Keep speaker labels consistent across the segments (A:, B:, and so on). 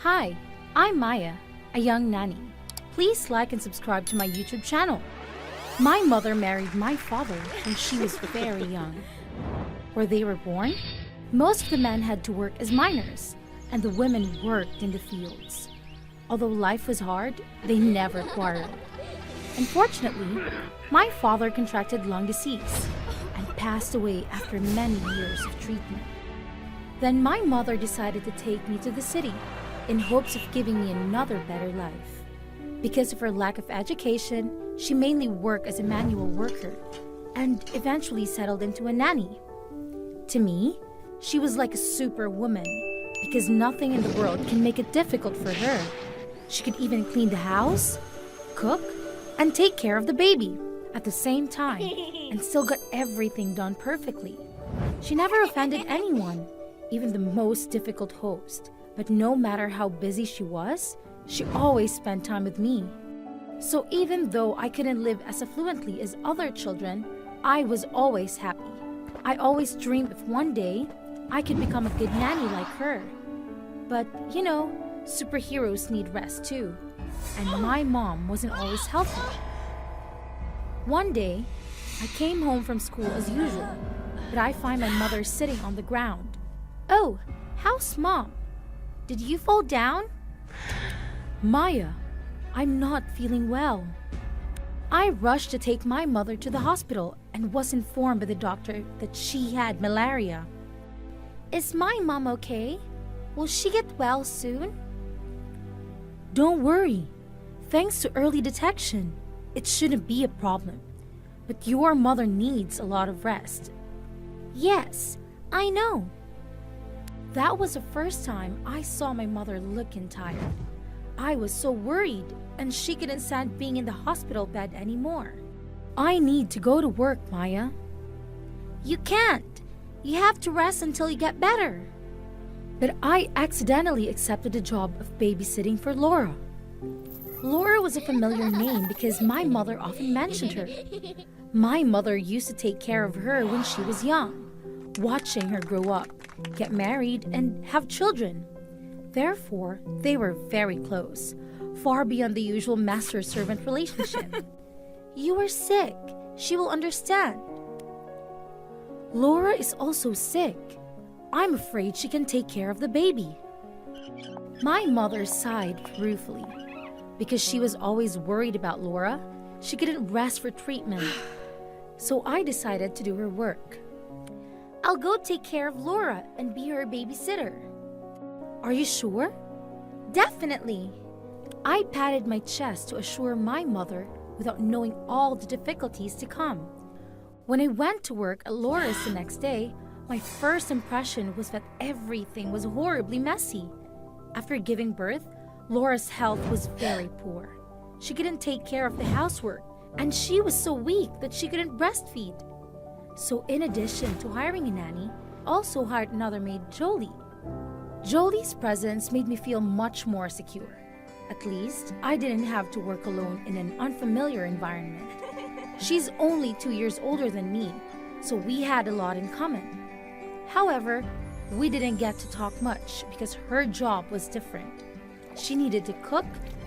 A: Hi, I'm Maya, a young nanny. Please like and subscribe to my YouTube channel. My mother married my father when she was very young. Where they were born, most of the men had to work as miners, and the women worked in the fields. Although life was hard, they never quarreled. Unfortunately, my father contracted lung disease and passed away after many years of treatment. Then my mother decided to take me to the city in hopes of giving me another better life. Because of her lack of education, she mainly worked as a manual worker and eventually settled into a nanny. To me, she was like a superwoman because nothing in the world can make it difficult for her. She could even clean the house, cook, and take care of the baby at the same time and still got everything done perfectly. She never offended anyone, even the most difficult host. But no matter how busy she was, she always spent time with me. So even though I couldn't live as affluently as other children, I was always happy. I always dreamed of one day I could become a good nanny like her. But, superheroes need rest too. And my mom wasn't always helpful. One day, I came home from school as usual, but I find my mother sitting on the ground. "Oh, how's Mom? Did you fall down?" "Maya, I'm not feeling well." I rushed to take my mother to the hospital and was informed by the doctor that she had malaria. "Is my mom okay? Will she get well soon?" "Don't worry. Thanks to early detection, it shouldn't be a problem. But your mother needs a lot of rest." "Yes, I know." That was the first time I saw my mother looking tired. I was so worried, and she couldn't stand being in the hospital bed anymore. "I need to go to work, Maya." "You can't. You have to rest until you get better." But I accidentally accepted the job of babysitting for Laura. Laura was a familiar name because my mother often mentioned her. My mother used to take care of her when she was young, watching her grow up, get married, and have children. Therefore, they were very close, far beyond the usual master-servant relationship. "You are sick. She will understand." "Laura is also sick. I'm afraid she can take care of the baby." My mother sighed ruefully. Because she was always worried about Laura, she couldn't rest for treatment. So I decided to do her work. "I'll go take care of Laura and be her babysitter." "Are you sure?" "Definitely." I patted my chest to assure my mother without knowing all the difficulties to come. When I went to work at Laura's the next day, my first impression was that everything was horribly messy. After giving birth, Laura's health was very poor. She couldn't take care of the housework, and she was so weak that she couldn't breastfeed. So in addition to hiring a nanny, I also hired another maid, Jolie. Jolie's presence made me feel much more secure. At least, I didn't have to work alone in an unfamiliar environment. She's only 2 years older than me, so we had a lot in common. However, we didn't get to talk much because her job was different. She needed to cook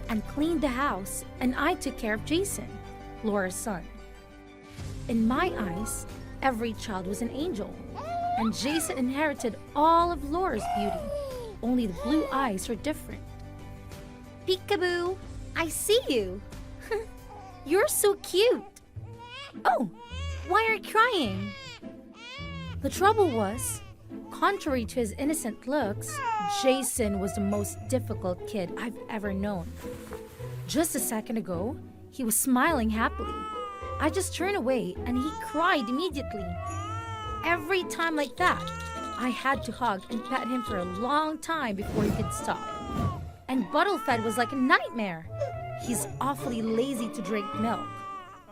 A: and clean the house, and I took care of Jason, Laura's son. In my eyes, every child was an angel, and Jason inherited all of Laura's beauty. Only the blue eyes were different. "Peekaboo, I see you. You're so cute. Oh, why are you crying?" The trouble was, contrary to his innocent looks, Jason was the most difficult kid I've ever known. Just a second ago, he was smiling happily. I just turned away and he cried immediately. Every time like that, I had to hug and pet him for a long time before he could stop. And bottle fed was like a nightmare. He's awfully lazy to drink milk.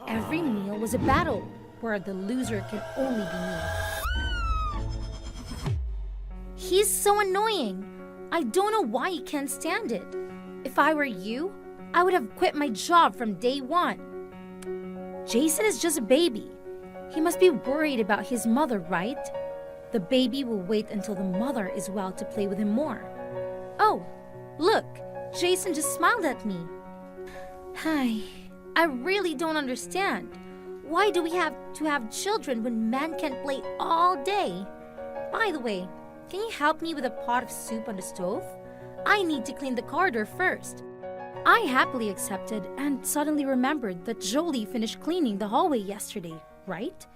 A: Every meal was a battle where the loser can only be me. "He's so annoying. I don't know why he can't stand it. If I were you, I would have quit my job from day one." "Jason is just a baby. He must be worried about his mother, right? The baby will wait until the mother is well to play with him more." "Oh, Look, Jason just smiled at me. Hi, I really don't understand. Why do we have to have children when men can't play all day? By the way, can you help me with a pot of soup on the stove? I need to clean the corridor first. I happily accepted and suddenly remembered that Jolie finished cleaning the hallway yesterday, right?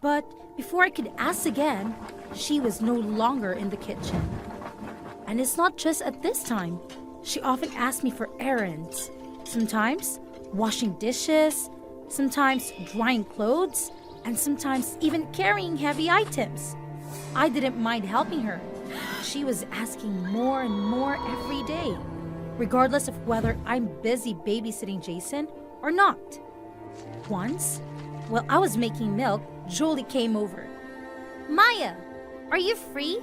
A: But before I could ask again, she was no longer in the kitchen. And it's not just at this time. She often asks me for errands. Sometimes washing dishes, sometimes drying clothes, and sometimes even carrying heavy items. I didn't mind helping her. She was asking more and more every day, regardless of whether I'm busy babysitting Jason or not. Once, while I was making milk, Jolie came over. Maya, are you free?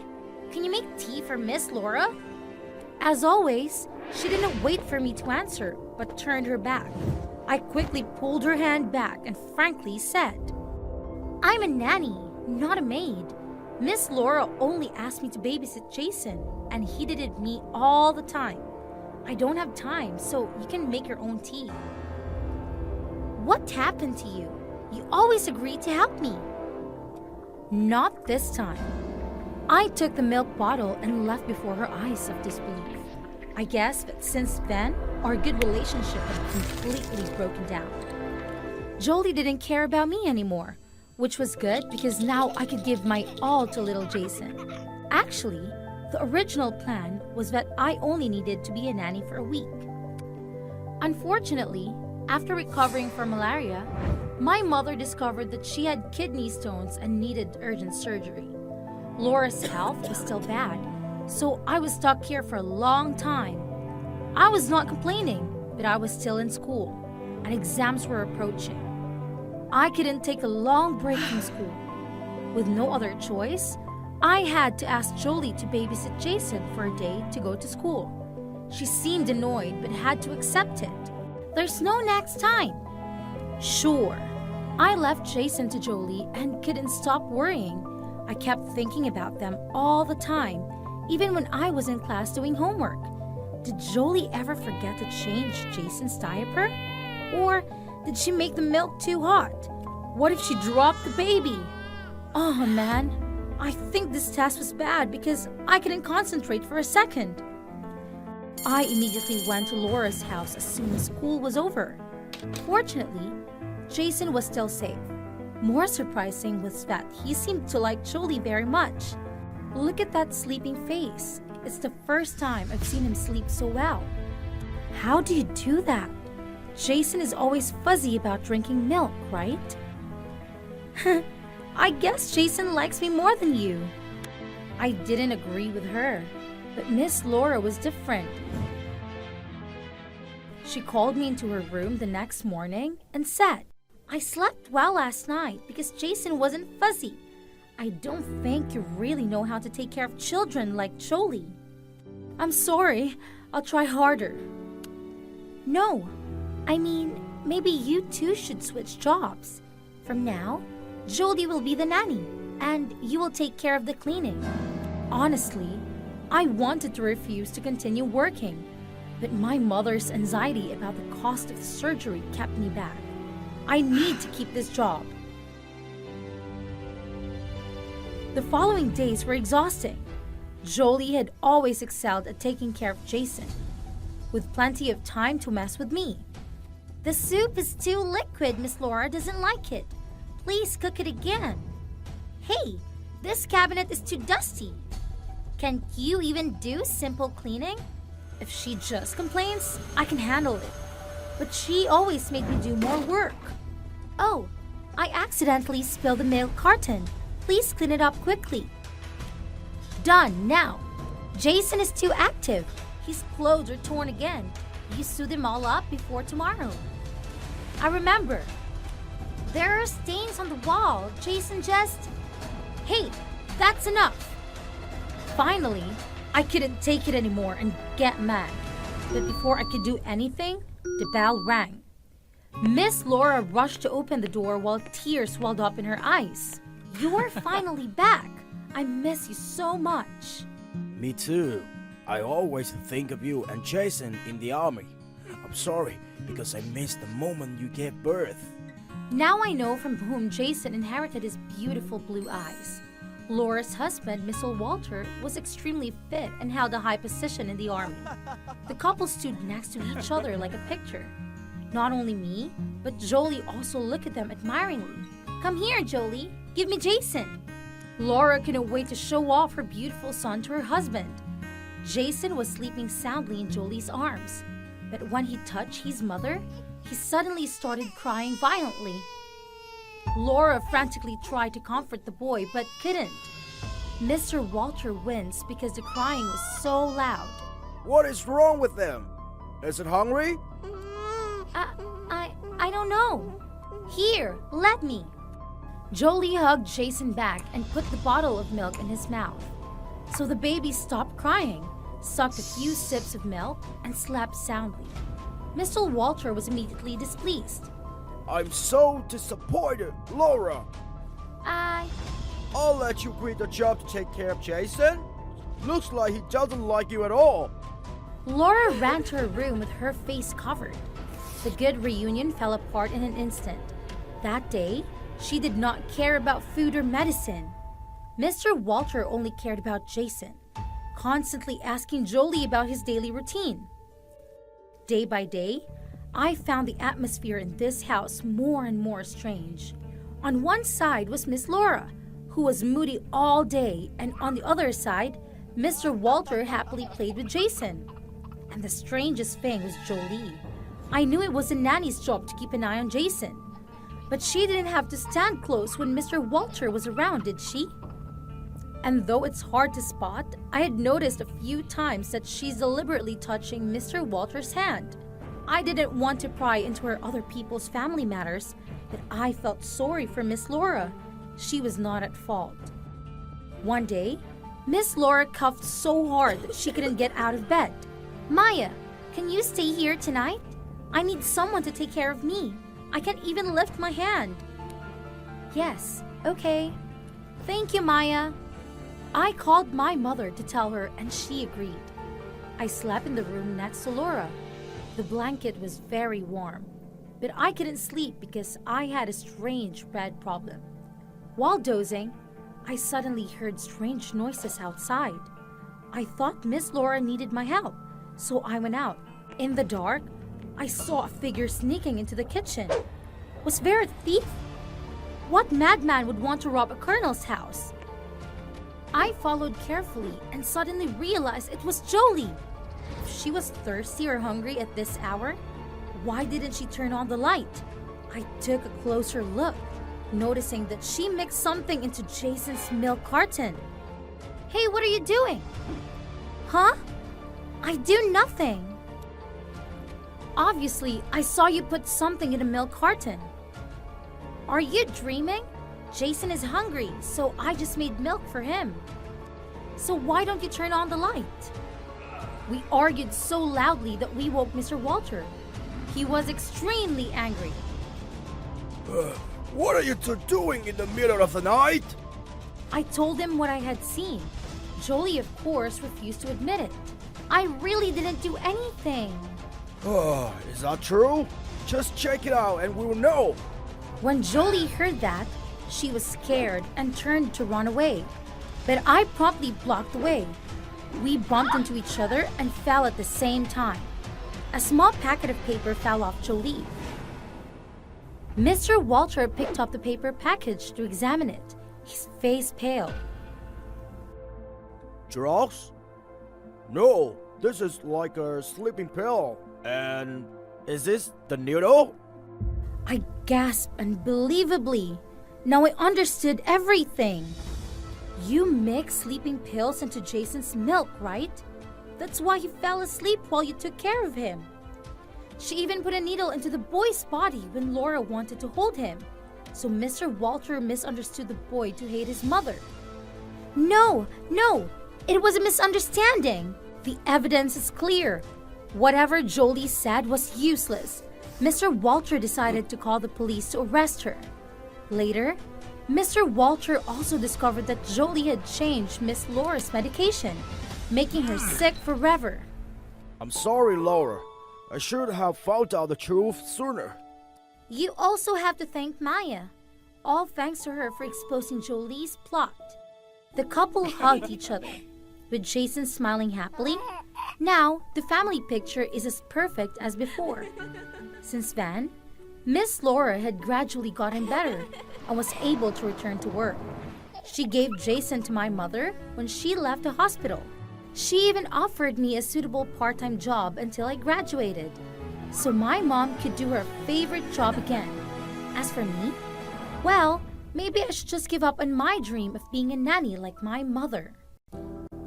A: Can you make tea for Miss Laura? As always, she didn't wait for me to answer, but turned her back. I quickly pulled her hand back and frankly said, I'm a nanny, not a maid. Miss Laura only asked me to babysit Jason, and he did it me all the time. I don't have time, so you can make your own tea. What happened to you? You always agreed to help me. Not this time. I took the milk bottle and left before her eyes of disbelief. I guess that since then, our good relationship had completely broken down. Jolie didn't care about me anymore, which was good because now I could give my all to little Jason. Actually, the original plan was that I only needed to be a nanny for a week. Unfortunately, after recovering from malaria, my mother discovered that she had kidney stones and needed urgent surgery. Laura's health was still bad, so I was stuck here for a long time. I was not complaining, but I was still in school, and exams were approaching. I couldn't take a long break from school. With no other choice, I had to ask Jolie to babysit Jason for a day to go to school. She seemed annoyed but had to accept it. There's no next time. Sure. I left Jason to Jolie and couldn't stop worrying. I kept thinking about them all the time, even when I was in class doing homework. Did Jolie ever forget to change Jason's diaper? Or did she make the milk too hot? What if she dropped the baby? Oh man, I think this test was bad because I couldn't concentrate for a second. I immediately went to Laura's house as soon as school was over. Fortunately, Jason was still safe. More surprising was that he seemed to like Jolie very much. Look at that sleeping face. It's the first time I've seen him sleep so well. How do you do that? Jason is always fuzzy about drinking milk, right? I guess Jason likes me more than you. I didn't agree with her, but Miss Laura was different. She called me into her room the next morning and said, I slept well last night because Jason wasn't fuzzy. I don't think you really know how to take care of children like Jolie. I'm sorry, I'll try harder. No, I mean, maybe you two should switch jobs. From now, Jolie will be the nanny, and you will take care of the cleaning. Honestly, I wanted to refuse to continue working, but my mother's anxiety about the cost of the surgery kept me back. I need to keep this job. The following days were exhausting. Jolie had always excelled at taking care of Jason, with plenty of time to mess with me. The soup is too liquid, Miss Laura doesn't like it. Please cook it again. Hey, this cabinet is too dusty. Can't you even do simple cleaning? If she just complains, I can handle it. But she always made me do more work. Oh, I accidentally spilled the milk carton. Please clean it up quickly. Done now. Jason is too active. His clothes are torn again. You sew them all up before tomorrow. I remember. There are stains on the wall. Jason just... Hey, that's enough. Finally, I couldn't take it anymore and get mad. But before I could do anything, the bell rang. Miss Laura rushed to open the door while tears welled up in her eyes. You're finally back. I miss you so much.
B: Me too. I always think of you and Jason in the army. I'm sorry because I missed the moment you gave birth.
A: Now I know from whom Jason inherited his beautiful blue eyes. Laura's husband, Mr. Walter, was extremely fit and held a high position in the army. The couple stood next to each other like a picture. Not only me, but Jolie also looked at them admiringly. "Come here, Jolie. Give me Jason." Laura couldn't wait to show off her beautiful son to her husband. Jason was sleeping soundly in Jolie's arms, but when he touched his mother, he suddenly started crying violently. Laura frantically tried to comfort the boy but couldn't. Mr. Walter winced because the crying was so loud.
B: What is wrong with them? Is it hungry?
A: I don't know. Here, let me. Jolie hugged Jason back and put the bottle of milk in his mouth. So the baby stopped crying, sucked a few sips of milk, and slept soundly. Mr. Walter was immediately displeased.
B: I'm so disappointed, Laura.
A: I...
B: I'll let you quit the job to take care of Jason. Looks like he doesn't like you at all.
A: Laura ran to her room with her face covered. The good reunion fell apart in an instant. That day, she did not care about food or medicine. Mr. Walter only cared about Jason, constantly asking Jolie about his daily routine. Day by day, I found the atmosphere in this house more and more strange. On one side was Miss Laura, who was moody all day, and on the other side, Mr. Walter happily played with Jason. And the strangest thing was Jolie. I knew it was a nanny's job to keep an eye on Jason, but she didn't have to stand close when Mr. Walter was around, did she? And though it's hard to spot, I had noticed a few times that she's deliberately touching Mr. Walter's hand. I didn't want to pry into her other people's family matters, but I felt sorry for Miss Laura. She was not at fault. One day, Miss Laura coughed so hard that she couldn't get out of bed. "Maya, can you stay here tonight? I need someone to take care of me. I can't even lift my hand." "Yes, okay. Thank you, Maya." I called my mother to tell her, and she agreed. I slept in the room next to Laura. The blanket was very warm, but I couldn't sleep because I had a strange red problem. While dozing, I suddenly heard strange noises outside. I thought Miss Laura needed my help, so I went out. In the dark, I saw a figure sneaking into the kitchen. Was there a thief? What madman would want to rob a colonel's house? I followed carefully and suddenly realized it was Jolie. If she was thirsty or hungry at this hour, why didn't she turn on the light? I took a closer look, noticing that she mixed something into Jason's milk carton. "Hey, what are you doing?" "Huh? I do nothing." "Obviously, I saw you put something in a milk carton." "Are you dreaming? Jason is hungry, so I just made milk for him." "So why don't you turn on the light?" We argued so loudly that we woke Mr. Walter. He was extremely angry.
B: What are you two doing in the middle of the night?
A: I told him what I had seen. Jolie, of course, refused to admit it. "I really didn't do anything."
B: Is that true? Just check it out and we'll know.
A: When Jolie heard that, she was scared and turned to run away. But I promptly blocked the way. We bumped into each other and fell at the same time. A small packet of paper fell off Jolie. Mr. Walter picked up the paper package to examine it, his face pale.
B: Drugs? No, this is like a sleeping pill. And is this the needle?
A: I gasped unbelievably. Now I understood everything. You mixed sleeping pills into Jason's milk, right? That's why he fell asleep while you took care of him. She even put a needle into the boy's body when Laura wanted to hold him. So Mr. Walter misunderstood the boy to hate his mother. No, it was a misunderstanding. The evidence is clear. Whatever Jolie said was useless. Mr. Walter decided to call the police to arrest her. Later, Mr. Walter also discovered that Jolie had changed Miss Laura's medication. making her sick forever.
B: I'm sorry, Laura. I should have found out the truth sooner.
A: You also have to thank Maya. All thanks to her for exposing Jolie's plot. The couple hugged each other, with Jason smiling happily. Now, the family picture is as perfect as before. Since then, Miss Laura had gradually gotten better and was able to return to work. She gave Jason to my mother when she left the hospital. She even offered me a suitable part-time job until I graduated, so my mom could do her favorite job again. As for me, well, maybe I should just give up on my dream of being a nanny like my mother.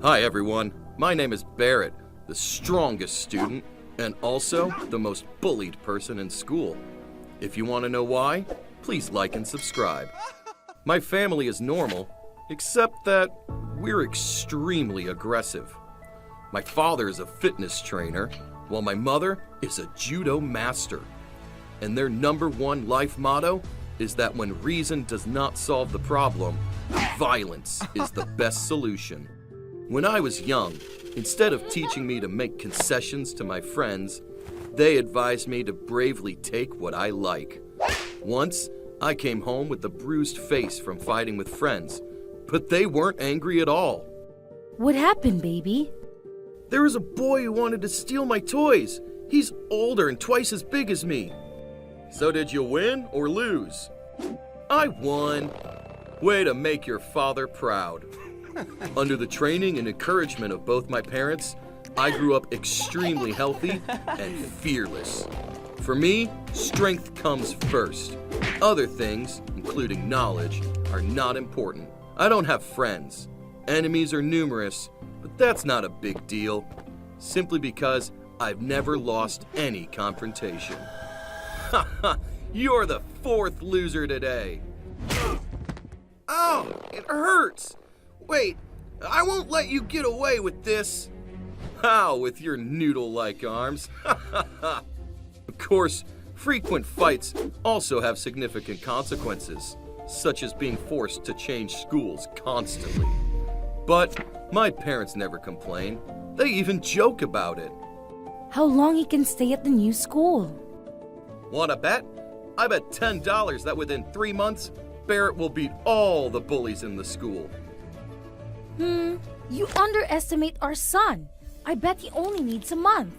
C: Hi everyone, my name is Barrett, the strongest student and also the most bullied person in school. If you want to know why, please like and subscribe. My family is normal, except that we're extremely aggressive. My father is a fitness trainer, while my mother is a judo master. And their #1 life motto is that when reason does not solve the problem, violence is the best solution. When I was young, instead of teaching me to make concessions to my friends, they advised me to bravely take what I like. Once, I came home with a bruised face from fighting with friends, but they weren't angry at all.
A: What happened, baby?
C: There was a boy who wanted to steal my toys. He's older and twice as big as me. So did you win or lose? I won. Way to make your father proud. Under the training and encouragement of both my parents, I grew up extremely healthy and fearless. For me, strength comes first. Other things, including knowledge, are not important. I don't have friends. Enemies are numerous, but that's not a big deal. Simply because I've never lost any confrontation. Ha ha! You're the 4th loser today. Ow! It hurts! Wait, I won't let you get away with this. How, with your noodle-like arms? Of course, frequent fights also have significant consequences, such as being forced to change schools constantly. But my parents never complain. They even joke about it.
A: How long he can stay at the new school?
C: Want to bet? I bet $10 that within 3 months, Barrett will beat all the bullies in the school.
A: You underestimate our son. I bet he only needs a month.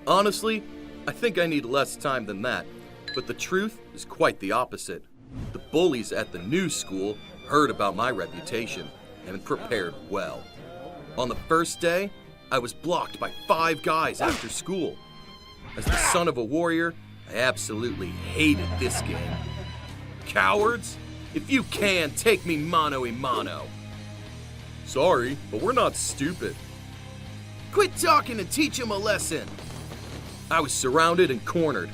C: Honestly, I think I need less time than that, but the truth is quite the opposite. The bullies at the new school heard about my reputation and prepared well. On the first day, I was blocked by 5 guys after school. As the son of a warrior, I absolutely hated this game. Cowards, if you can, take me mano a mano. Sorry, but we're not stupid. Quit talking and teach him a lesson. I was surrounded and cornered.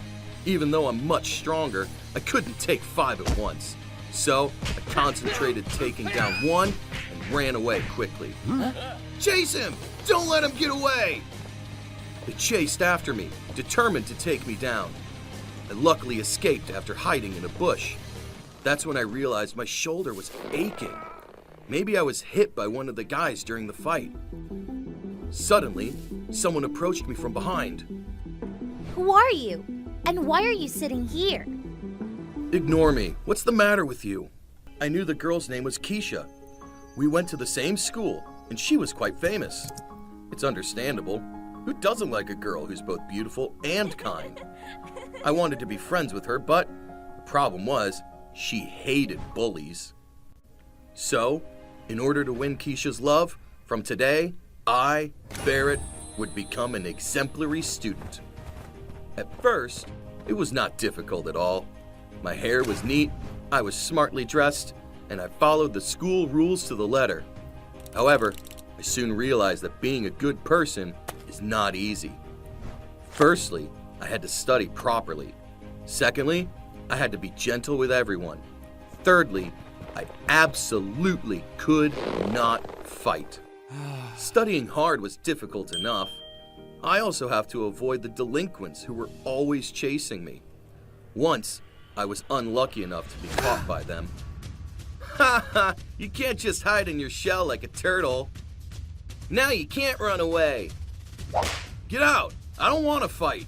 C: Even though I'm much stronger, I couldn't take 5 at once. So I concentrated taking down 1 and ran away quickly. Chase him! Don't let him get away! They chased after me, determined to take me down. I luckily escaped after hiding in a bush. That's when I realized my shoulder was aching. Maybe I was hit by one of the guys during the fight. Suddenly, someone approached me from behind.
A: Who are you? And why are you sitting here?
C: Ignore me. What's the matter with you? I knew the girl's name was Keisha. We went to the same school, and she was quite famous. It's understandable. Who doesn't like a girl who's both beautiful and kind? I wanted to be friends with her, but the problem was she hated bullies. So, in order to win Keisha's love, from today, I, Barrett, would become an exemplary student. At first, it was not difficult at all. My hair was neat, I was smartly dressed, and I followed the school rules to the letter. However, I soon realized that being a good person is not easy. Firstly, I had to study properly. Secondly, I had to be gentle with everyone. Thirdly, I absolutely could not fight. Studying hard was difficult enough. I also have to avoid the delinquents who were always chasing me. Once, I was unlucky enough to be caught by them. Ha ha! You can't just hide in your shell like a turtle. Now you can't run away. Get out. I don't want to fight.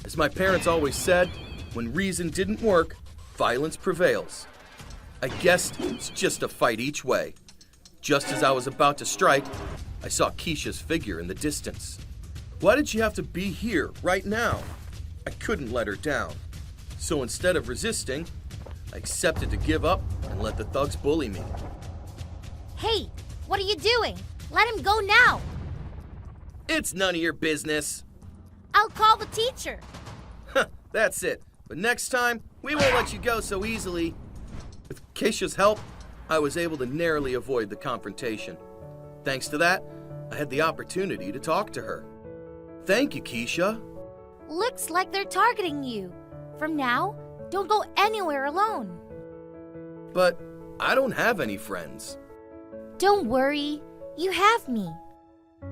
C: As my parents always said, when reason didn't work, violence prevails. I guessed it's just a fight each way. Just as I was about to strike, I saw Keisha's figure in the distance. Why did she have to be here right now? I couldn't let her down. So instead of resisting, I accepted to give up and let the thugs bully me.
D: Hey, what are you doing? Let him go now.
C: It's none of your business.
D: I'll call the teacher.
C: That's it. But next time, we won't let you go so easily. With Keisha's help, I was able to narrowly avoid the confrontation. Thanks to that, I had the opportunity to talk to her. Thank you, Keisha.
D: Looks like they're targeting you. From now, don't go anywhere alone.
C: But I don't have any friends.
D: Don't worry, you have me.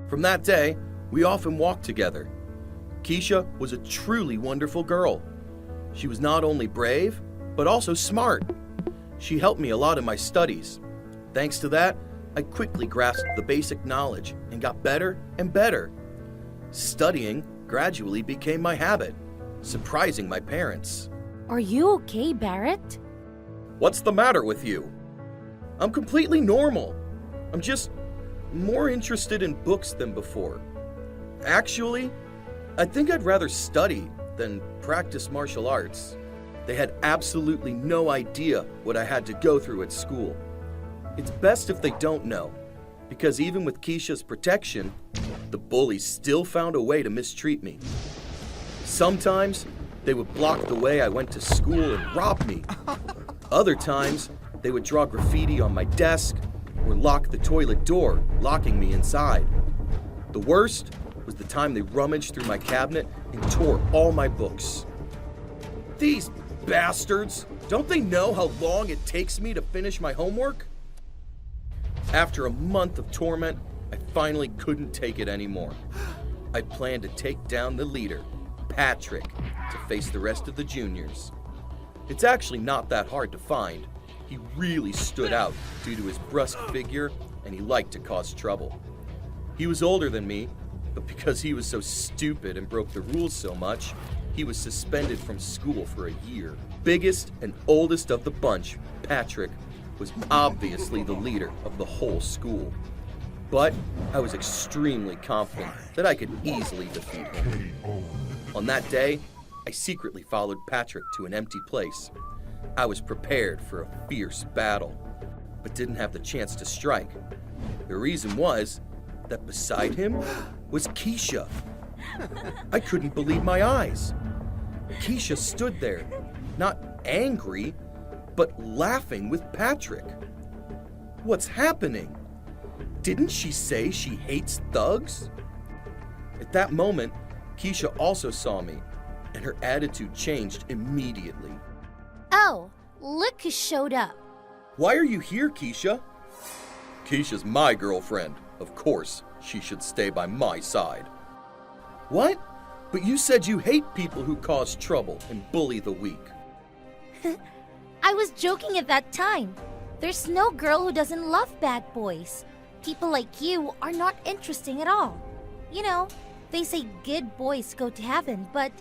C: From that day, we often walked together. Keisha was a truly wonderful girl. She was not only brave, but also smart. She helped me a lot in my studies. Thanks to that, I quickly grasped the basic knowledge and got better and better. Studying gradually became my habit, surprising my parents.
A: Are you okay, Barrett?
C: What's the matter with you? I'm completely normal. I'm just more interested in books than before. Actually, I think I'd rather study than practice martial arts. They had absolutely no idea what I had to go through at school. It's best if they don't know, because even with Keisha's protection, the bullies still found a way to mistreat me. Sometimes, they would block the way I went to school and rob me. Other times, they would draw graffiti on my desk or lock the toilet door, locking me inside. The worst was the time they rummaged through my cabinet and tore all my books. These bastards! Don't they know how long it takes me to finish my homework? After a month of torment, I finally couldn't take it anymore. I planned to take down the leader, Patrick, to face the rest of the juniors. It's actually not that hard to find. He really stood out due to his brusque figure, and he liked to cause trouble. He was older than me, but because he was so stupid and broke the rules so much, he was suspended from school for a year. Biggest and oldest of the bunch, Patrick was obviously the leader of the whole school. But I was extremely confident that I could easily defeat him. On that day, I secretly followed Patrick to an empty place. I was prepared for a fierce battle, but didn't have the chance to strike. The reason was that beside him was Keisha. I couldn't believe my eyes. Keisha stood there, not angry, but laughing with Patrick. What's happening? Didn't she say she hates thugs? At that moment, Keisha also saw me, and her attitude changed immediately.
D: Oh, look who showed up.
C: Why are you here, Keisha? Keisha's my girlfriend. Of course, she should stay by my side. What? But you said you hate people who cause trouble and bully the weak.
D: I was joking at that time. There's no girl who doesn't love bad boys. People like you are not interesting at all. You know, they say good boys go to heaven, but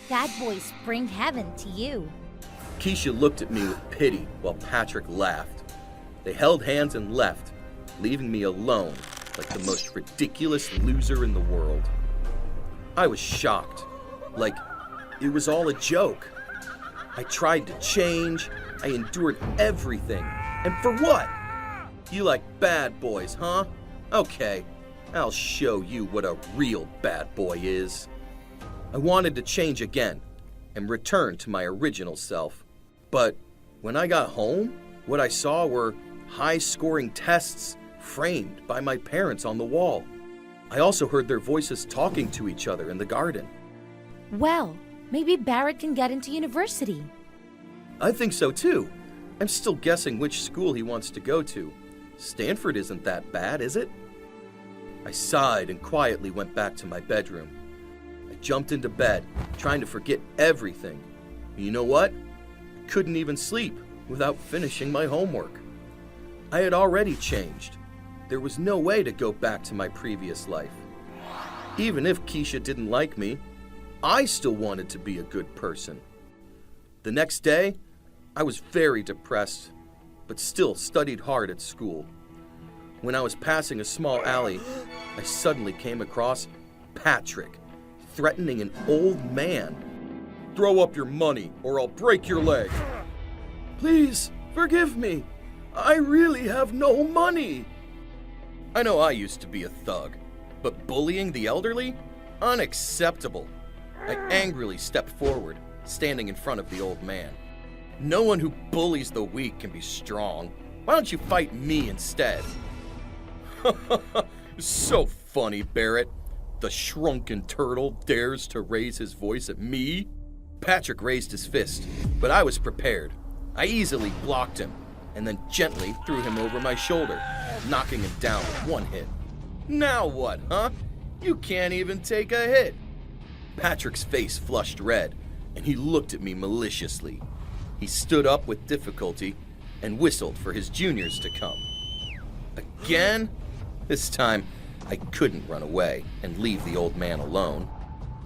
D: bad boys bring heaven to you.
C: Keisha looked at me with pity while Patrick laughed. They held hands and left, leaving me alone like the most ridiculous loser in the world. I was shocked, like it was all a joke. I tried to change, I endured everything, and for what? You like bad boys, huh? Okay, I'll show you what a real bad boy is. I wanted to change again and return to my original self. But when I got home, what I saw were high-scoring tests framed by my parents on the wall. I also heard their voices talking to each other in the garden.
A: Well, maybe Barrett can get into university.
C: I think so too. I'm still guessing which school he wants to go to. Stanford isn't that bad, is it? I sighed and quietly went back to my bedroom. I jumped into bed, trying to forget everything. And you know what? I couldn't even sleep without finishing my homework. I had already changed. there was no way to go back to my previous life. Even if Keisha didn't like me, I still wanted to be a good person. The next day, I was very depressed, but still studied hard at school. When I was passing a small alley, I suddenly came across Patrick, threatening an old man. "Throw up your money or I'll break your leg." "Please, forgive me. I really have no money." I know I used to be a thug, but bullying the elderly? Unacceptable. I angrily stepped forward, standing in front of the old man. "No one who bullies the weak can be strong. Why don't you fight me instead?" "So funny, Barrett. The shrunken turtle dares to raise his voice at me?" Patrick raised his fist, but I was prepared. I easily blocked him, and then gently threw him over my shoulder, knocking him down with one hit. "Now what, huh? You can't even take a hit." Patrick's face flushed red, and he looked at me maliciously. He stood up with difficulty and whistled for his juniors to come. Again? This time, I couldn't run away and leave the old man alone.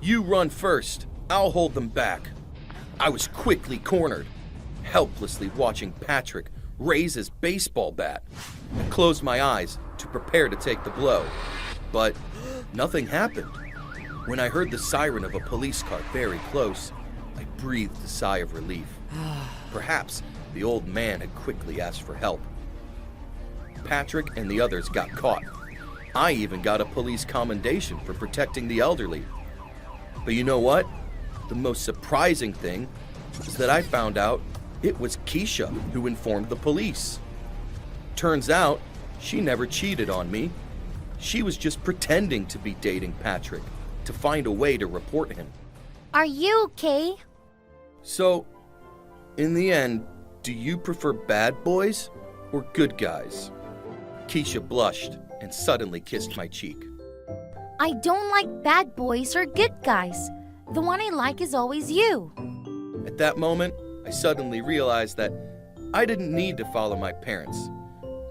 C: "You run first. I'll hold them back." I was quickly cornered, helplessly watching Patrick raise his baseball bat. I closed my eyes to prepare to take the blow, but nothing happened. When I heard the siren of a police car very close, I breathed a sigh of relief. Perhaps the old man had quickly asked for help. Patrick and the others got caught. I even got a police commendation for protecting the elderly. But you know what? The most surprising thing is that I found out it was Keisha who informed the police. Turns out, she never cheated on me. She was just pretending to be dating Patrick to find a way to report him.
D: Are you okay?
C: So, in the end, do you prefer bad boys or good guys? Keisha blushed and suddenly kissed my cheek.
D: I don't like bad boys or good guys. The one I like is always you.
C: At that moment, I suddenly realized that I didn't need to follow my parents,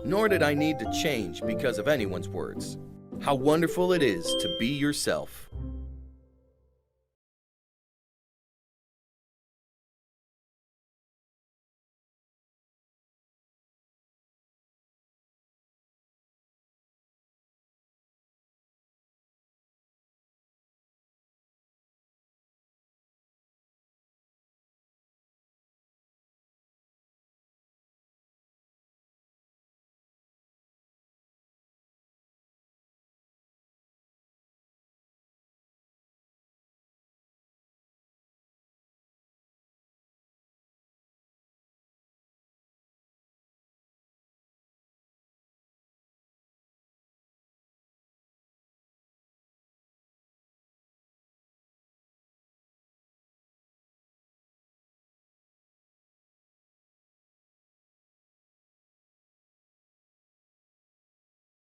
C: nor did I need to change because of anyone's words. How wonderful it is to be yourself.